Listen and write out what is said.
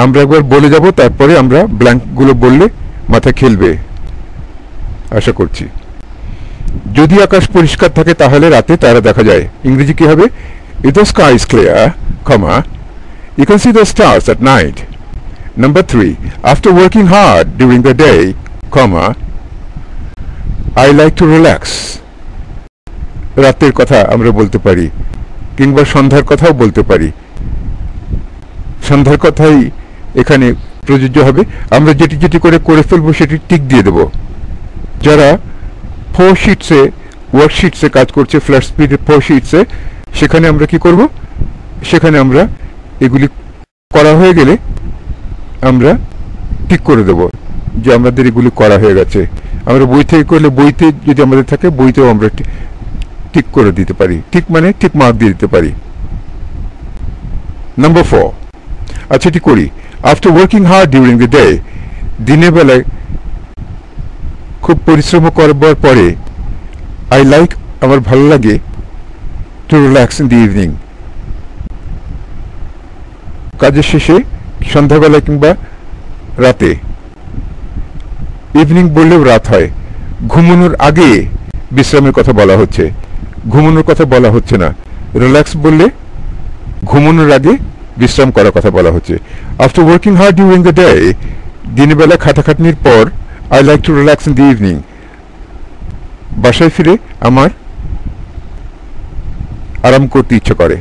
আমরা একবার বলে যাব, তারপরে আমরা ব্ল্যাঙ্কগুলো বললে মাথা খেলবে আশা করছি। যদি আকাশ পরিষ্কার থাকে তাহলে রাতে তারা দেখা যায়। ইংরেজি কি হবে? If the sky is clear, comma, you can see the stars at night. Number 3, after working hard during the day, comma, I like to relax. রাতের কথা আমরা বলতে পারি, কিংবা সন্ধ্যার কথাও বলতে পারি। সন্ধ্যার কথাই এখানে প্রযোজ্য হবে। আমরা যেটি যেটি করে ফেলবো সেটি টিক দিয়ে দেব। যারা ওয়ার্কশিটসে কাজ করছে, ফ্ল্যাট স্পিড 4 শিটসে, সেখানে আমরা কি করব? সেখানে আমরা এগুলি করা হয়ে গেলে আমরা টিক করে দেব যে আমাদের এগুলি করা হয়ে গেছে। আমরা বই থেকে করলে বইতে যদি আমাদের থাকে বইতেও আমরা টিক করে দিতে পারি। টিক মানে টিক মার্ক দিয়ে দিতে পারি। নাম্বার 4, আচ্ছা এটি করি। After working hard during the day, দিনের বেলায় খুব পরিশ্রম করবার পরে, আই লাইক আমার ভালো লাগে, to relax in the evening কাজের শেষে, সন্ধ্যাবেলা কিংবা রাতে। ইভিনিং বললেও রাত হয়। ঘুমানোর আগে বিশ্রামের কথা বলা হচ্ছে, ঘুমানোর কথা বলা হচ্ছে না। রিল্যাক্স বললে ঘুমানোর আগে বিশ্রাম করার কথা বলা হচ্ছে। After working hard during the day, দিনের বেলা খাটাখাটনির পর, I like to relax in the evening বাসায় ফিরে আমার আরাম করতে ইচ্ছে করে।